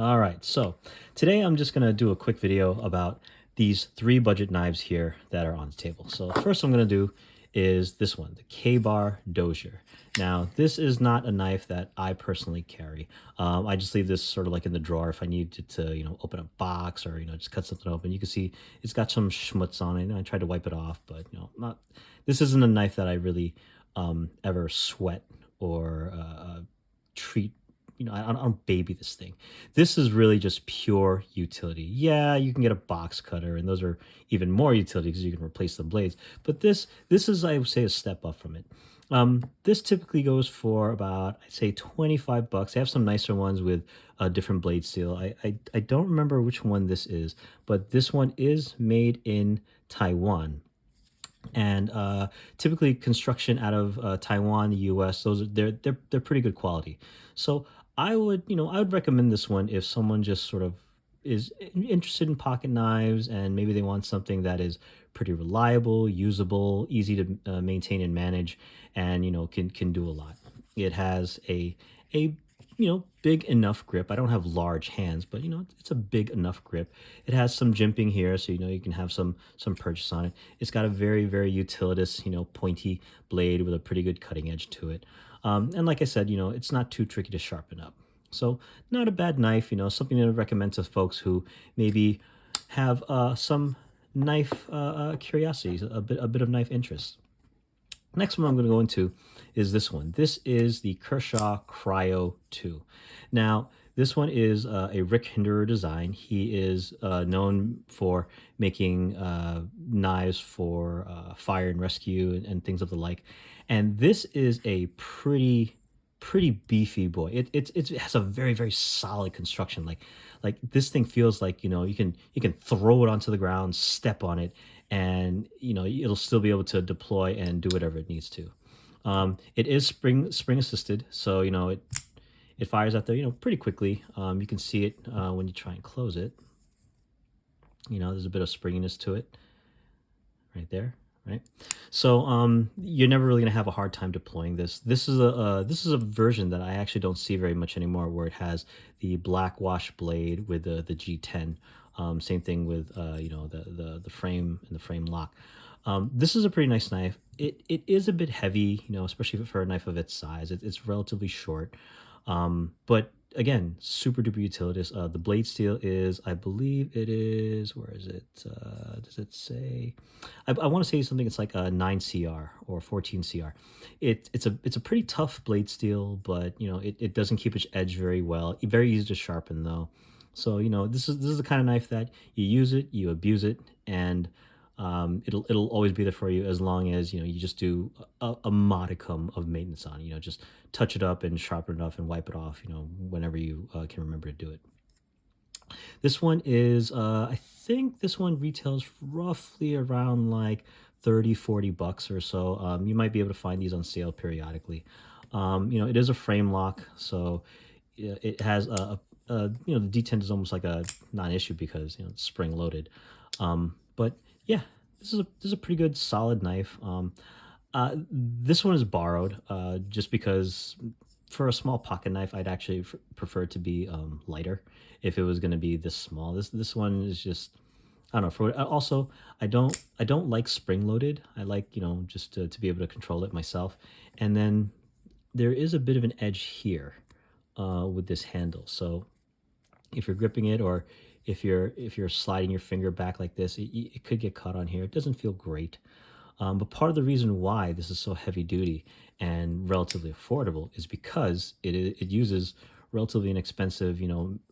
All right, so today I'm just gonna do a quick video about these three budget knives here that are on the table. So first I'm gonna do is this one, the K-Bar Dozier. Now, this is not a knife that I personally carry. I just leave this sort of like in the drawer if I need to, open a box or, just cut something open. You can see it's got some schmutz on it, and I tried to wipe it off, but, not. This isn't a knife that I really ever sweat or treat. I don't baby this thing. This is really just pure utility. Yeah, you can get a box cutter, and those are even more utility because you can replace the blades. But this is, I would say, a step up from it. This typically goes for about, I'd say, 25 bucks. They have some nicer ones with a different blade steel. I don't remember which one this is, but this one is made in Taiwan. And typically construction out of Taiwan, the U.S. Those are they're pretty good quality. So I would recommend this one if someone just sort of is interested in pocket knives and maybe they want something that is pretty reliable, usable, easy to maintain and manage, and can do a lot. It has a big enough grip. I don't have large hands, but it's a big enough grip. It has some jimping here, so you can have some purchase on it. It's got a very very utilitous, pointy blade with a pretty good cutting edge to it. And like I said, it's not too tricky to sharpen up. So not a bad knife. Something to recommend to folks who maybe have some knife curiosities, a bit of knife interest. Next one I'm going to go into is this one. This is the Kershaw Cryo 2. Now, this one is a Rick Hinderer design. He is known for making knives for fire and rescue and things of the like. And this is a pretty beefy boy. It has a very very solid construction. Like this thing feels like you can throw it onto the ground, step on it, and it'll still be able to deploy and do whatever it needs to. It is spring assisted, so it fires out there pretty quickly. You can see it when you try and close it. There's a bit of springiness to it right there, right? So you're never really gonna have a hard time deploying this. This is a version that I actually don't see very much anymore, where it has the black wash blade with the G10. Same thing with the frame and the frame lock. This is a pretty nice knife. It is a bit heavy, especially for a knife of its size. It's relatively short, but again, super duper utilitarian. The blade steel is, I believe it is, where is it? Does it say? I want to say something. It's like a 9 CR or 14 CR. It's a pretty tough blade steel, but it doesn't keep its edge very well. Very easy to sharpen though. So this is the kind of knife that you use it, you abuse it, and it'll always be there for you as long as you just do a modicum of maintenance on it. Just touch it up and sharpen it off and wipe it off. Whenever you can remember to do it. This one is I think this one retails roughly around like 30-40 bucks or so. You might be able to find these on sale periodically. It is a frame lock, so it has the D10 is almost like a non-issue because it's spring loaded. But yeah, this is a pretty good solid knife. This one is borrowed just because for a small pocket knife, I'd actually prefer it to be lighter if it was going to be this small. This one is just, I don't know. Also, I don't like spring loaded. I like just to be able to control it myself. And then there is a bit of an edge here with this handle. So if you're gripping it, or if you're sliding your finger back like this, it could get caught on here. It doesn't feel great. But part of the reason why this is so heavy duty and relatively affordable is because it uses relatively inexpensive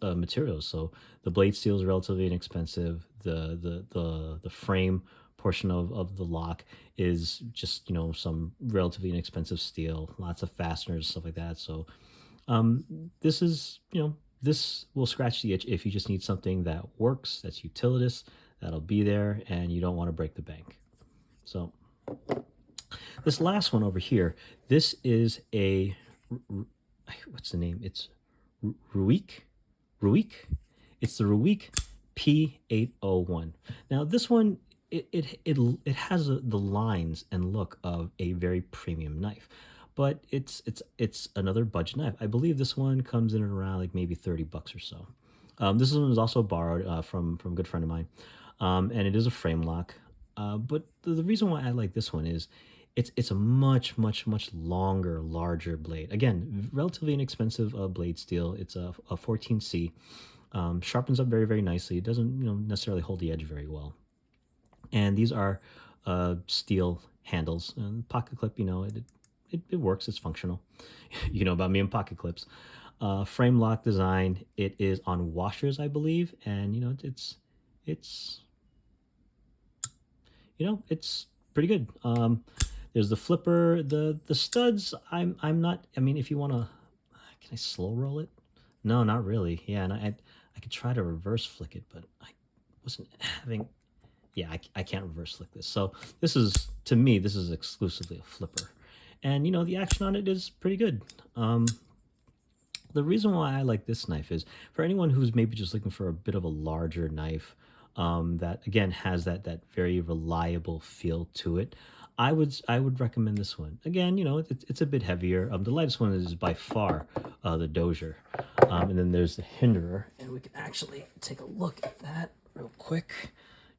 materials. So the blade steel is relatively inexpensive. The frame portion of the lock is just some relatively inexpensive steel. Lots of fasteners, stuff like that. So this is this will scratch the itch if you just need something that works, that's utilitarian, that'll be there, and you don't want to break the bank. So this last one over here, this is a what's the name? It's Ruik. Ruik. It's the Ruik P801. Now this one it has the lines and look of a very premium knife, but it's another budget knife. I believe this one comes in at around like maybe 30 bucks or so. This one was also borrowed from a good friend of mine, and it is a frame lock. But the reason why I like this one is it's a much longer, larger blade. Again, relatively inexpensive blade steel. It's a 14C. Sharpens up very nicely. It doesn't necessarily hold the edge very well. And these are steel handles and pocket clip. It works. It's functional. You know about me and pocket clips. Frame lock design. It is on washers, I believe, and it's it's pretty good. There's the flipper, the studs. I'm not. I mean, if you want to, can I slow roll it? No, not really. Yeah, and I could try to reverse flick it, but I wasn't having. Yeah, I can't reverse flick this. So this is, to me, this is exclusively a flipper, and the action on it is pretty good. The reason why I like this knife is for anyone who's maybe just looking for a bit of a larger knife, that again has that very reliable feel to it. I would recommend this one. Again, it's a bit heavier. The lightest one is by far the Dozier, and then there's the Hinderer, and we can actually take a look at that real quick.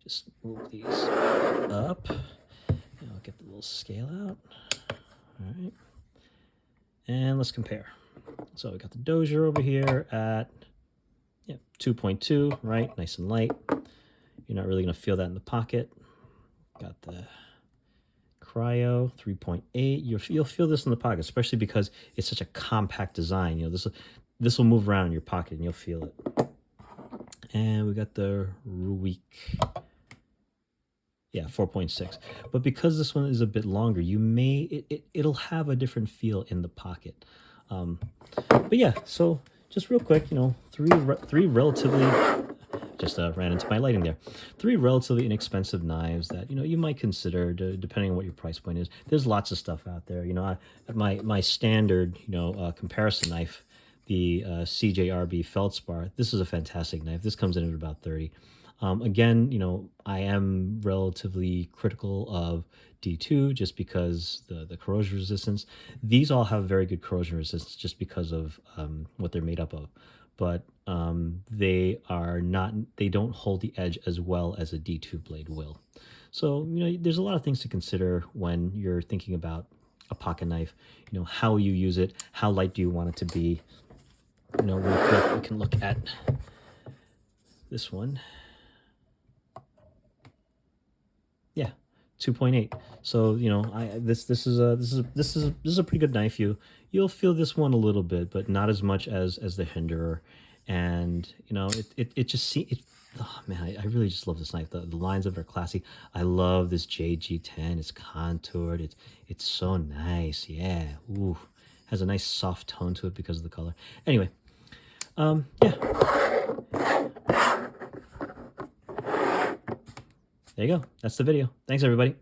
Just move these up, and I'll get the little scale out. All right, and let's compare. So we got the Dozier over here at 2.2, right? Nice and light. You're not really going to feel that in the pocket. Got the Cryo 3.8. You'll feel this in the pocket, especially because it's such a compact design. This will move around in your pocket and you'll feel it. And we got the Ruweek. Yeah, 4.6. But because this one is a bit longer, it'll have a different feel in the pocket. But yeah, so just real quick, three relatively, just ran into my lighting there. Three relatively inexpensive knives that you might consider, depending on what your price point is. There's lots of stuff out there. At my standard comparison knife, the CJRB Feldspar. This is a fantastic knife. This comes in at about 30. Again, I am relatively critical of D2 just because the corrosion resistance. These all have very good corrosion resistance just because of what they're made up of. But they don't hold the edge as well as a D2 blade will. So, there's a lot of things to consider when you're thinking about a pocket knife. How you use it, how light do you want it to be. Real quick, we can look at this one. Yeah, 2.8. So this is a pretty good knife. You'll feel this one a little bit, but not as much as the Hinderer. And it just oh man, I really just love this knife. The lines of it are classy. I love this JG10. It's contoured. It's so nice. Yeah. Ooh, has a nice soft tone to it because of the color. Anyway, yeah. There you go. That's the video. Thanks, everybody.